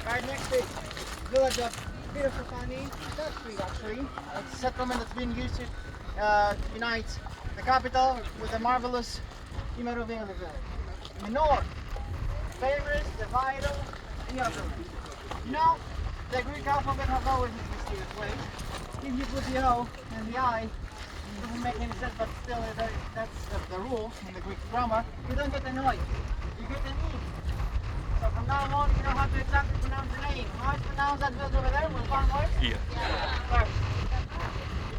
Right next to it, village of Santorini, actually. It's a settlement that's been used to unite the capital with the marvelous Merovingli village. In the north, famous, the vital Nea Kameni. You know, the Greek alphabet has always existed this way. If you put the O and the I, it doesn't make any sense, but still that's the rule in the Greek grammar. You don't get an I, you get an E. So from now on, you know how to exactly pronounce the name. How to pronounce that village over there? With one word? Yeah. First.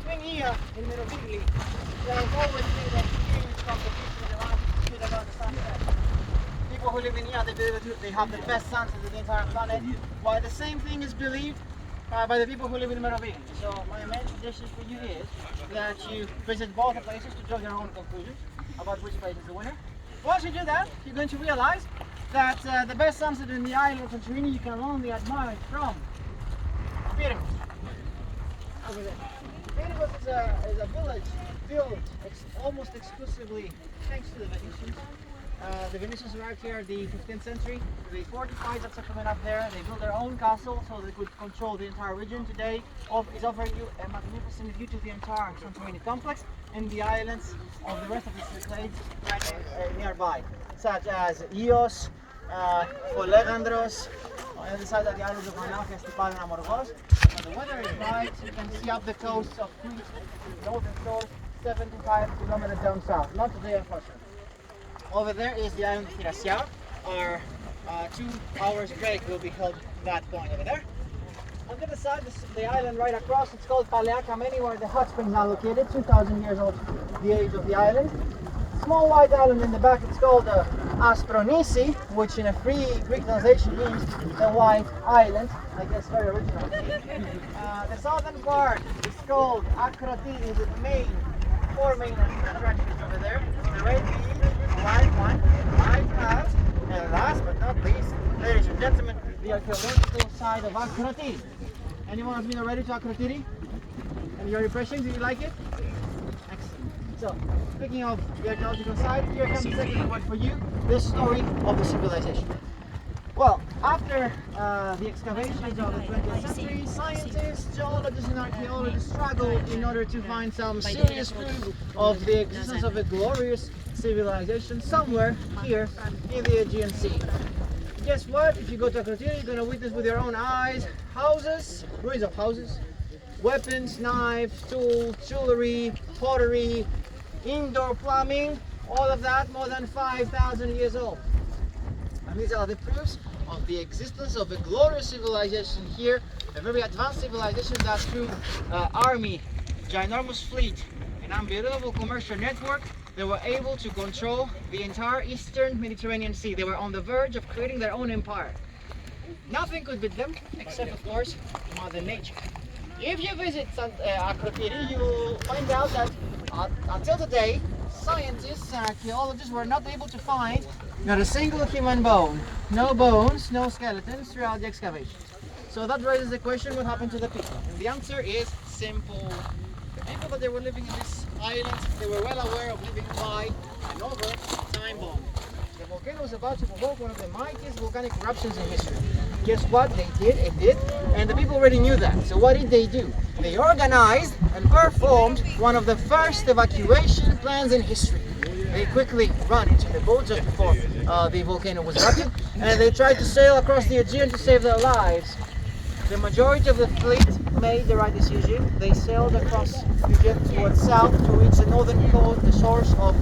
Between here and Merovingli, there has always been a huge competition around about the sunset. People who live in here, they believe that they have the best sunset of the entire planet, while the same thing is believed by the people who live in Merovingli. So my main suggestion for you is that you visit both the places to draw your own conclusions about which place is the winner. Once you do that, you're going to realize that the best sunset in the island of Santorini you can only admire it from Pyrgos. Over there. Pyrgos is a village built almost exclusively thanks to the Venetians. The Venetians arrived here in the 15th century. They fortified that settlement up there. They built their own castle so they could control the entire region. Today is offering you a magnificent view to the entire Santorini complex and the islands of the rest of the Cyclades right nearby, such as Ios, Folegandros, on the other side of the island of Manaka, Stipan and Amorgos. When the weather is right, you can see up the coast of Crete, the northern shore, 75 kilometers down south. Not today, unfortunately. Over there is the island of Thirasia. Our 2 hours break will be held that point over there. On the other side, the island right across, it's called Nea Kameni, where the hot springs are located, 2,000 years old, the age of the island. Small white island in the back, it's called Aspronisi, which in a free Greek translation means the white island. I guess very original. The southern part is called Akrotiri, with the 4 main attractions over there. The red bean, the white one, the white house, and last but not least, ladies and gentlemen, the archaeological side of Akrotiri. Anyone has been already to Akrotiri? And your impressions, do you like it? Excellent. So, speaking of the archaeological side, here comes the second word for you, the story of the civilization. Well, after the excavations of the 20th century, scientists, geologists and archaeologists struggled in order to find some serious proof of the existence of a glorious civilization somewhere here in the Aegean Sea. Guess what? If you go to Akrotiri, you're going to witness with your own eyes houses, ruins of houses, weapons, knives, tools, jewelry, pottery, indoor plumbing, all of that more than 5,000 years old. And these are the proofs of the existence of a glorious civilization here, a very advanced civilization that through army, ginormous fleet, an unbelievable commercial network, they were able to control the entire eastern Mediterranean Sea. They were on the verge of creating their own empire. Nothing could beat them, except of course, Mother Nature. If you visit Akrotiri, you will find out that until today, scientists and archaeologists were not able to find not a single human bone. No bones, no skeletons throughout the excavations. So that raises the question, what happened to the people? And the answer is simple. The people that they were living in this island, they were well aware of living by an over-time bomb. The volcano was about to provoke one of the mightiest volcanic eruptions in history. Guess what? They did, it did, and the people already knew that. So what did they do? They organized and performed one of the first evacuation plans in history. They quickly ran into the boat just before the volcano was erupting, and they tried to sail across the Aegean to save their lives. The majority of the fleet made the right decision. They sailed across the Aegean towards south to reach the northern coast, the source of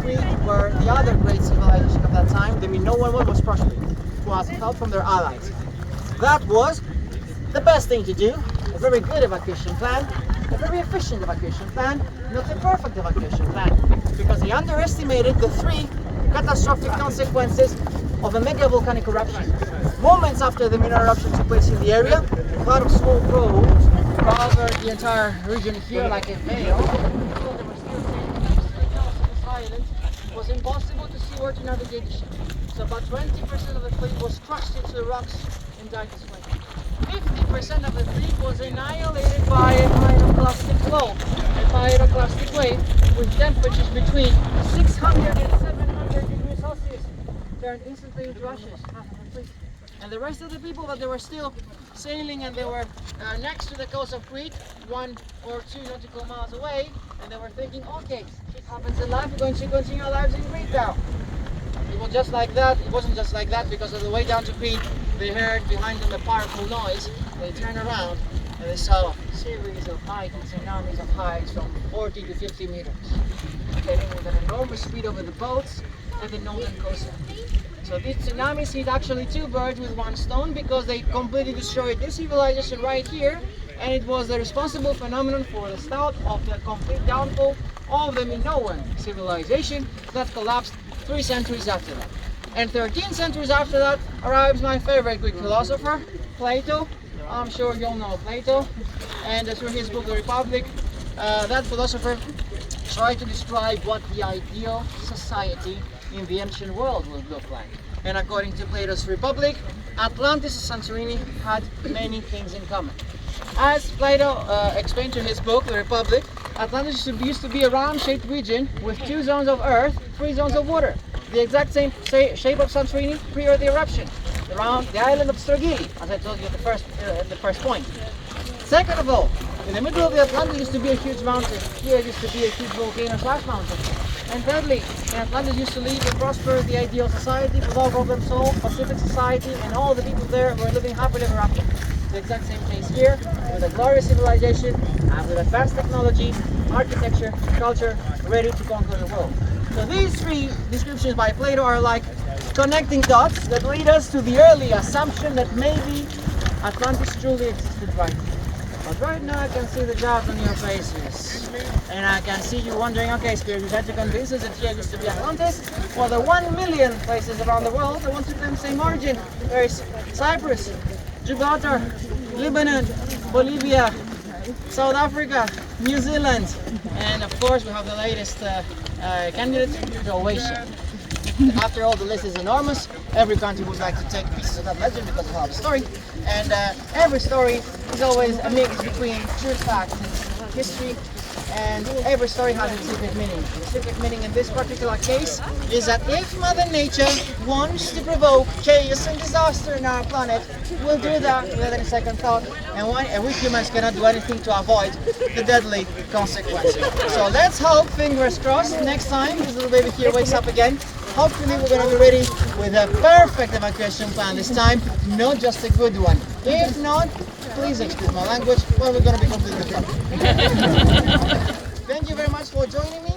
Crete, where the other great civilization of that time, the Minoan one, was prospering, who asked help from their allies. That was the best thing to do, a very good evacuation plan, a very efficient evacuation plan, not a perfect evacuation plan, because they underestimated the 3 catastrophic consequences of a mega volcanic eruption. Moments after the minor eruption took place in the area, a cloud of smoke rose, covered the entire region here like a veil. It was impossible to see where to navigate the ship. So about 20% of the fleet was crushed into to the rocks and died this way. 50% of the fleet was annihilated by a pyroclastic flow, a pyroclastic wave with temperatures between 600 and 700 degrees Celsius. Turned instantly into ashes, half of the fleet. And the rest of the people that they were still sailing and they were next to the coast of Crete, 1 or 2 nautical miles away, and they were thinking, okay, shit happens in life, we're going to continue our lives in Crete now. It was just like that. It wasn't just like that, because on the way down to Crete, they heard behind them a powerful noise. They turned around and they saw a series of heights, tsunamis of heights from 40 to 50 meters, getting with an enormous speed over the boats and the northern coastline. So these tsunamis hit actually 2 birds with 1 stone, because they completely destroyed this civilization right here, and it was the responsible phenomenon for the start of the complete downfall of the Minoan civilization that collapsed 3 centuries after that. And 13 centuries after that arrives my favorite Greek philosopher, Plato. I'm sure you all know Plato, and through his book The Republic, that philosopher tried to describe what the ideal society in the ancient world would look like. And according to Plato's Republic, Atlantis and Santorini had many things in common. As Plato explained in his book, The Republic, Atlantis used to be a round-shaped region with 2 zones of earth, 3 zones of water. The exact same shape of Santorini prior to the eruption. Around the island of Stragili, as I told you at the first point. Second of all, in the middle of the Atlantis used to be a huge mountain. Here used to be a huge volcano/mountain. And thirdly, in Atlantis used to live and prosper the ideal society with all problems solved, Pacific society, and all the people there were living happily ever after. The exact same case here, with a glorious civilization, and with advanced technology, architecture, culture, ready to conquer the world. So these 3 descriptions by Plato are like connecting dots that lead us to the early assumption that maybe Atlantis truly existed right now. But right now I can see the doubts on your faces. And I can see you wondering, okay, Spirit, you had to convince us that here used to be Atlantis. Well, there are 1 million places around the world that want to claim the same origin. There is Cyprus, Gibraltar, Lebanon, Bolivia, South Africa, New Zealand, and of course we have the latest candidate, Croatia. After all, the list is enormous. Every country would like to take pieces of that legend because of the story, and every story is always a mix between true facts and history, and every story has a secret meaning. The secret meaning in this particular case is that if Mother Nature wants to provoke chaos and disaster in our planet, we'll do that without any second thought, and we humans cannot do anything to avoid the deadly consequences. So let's hope, fingers crossed, next time this little baby here wakes up again, hopefully we're going to be ready with a perfect evacuation plan this time, not just a good one. If not, please excuse my language, well, we're going to be completely fine. Thank you very much for joining me.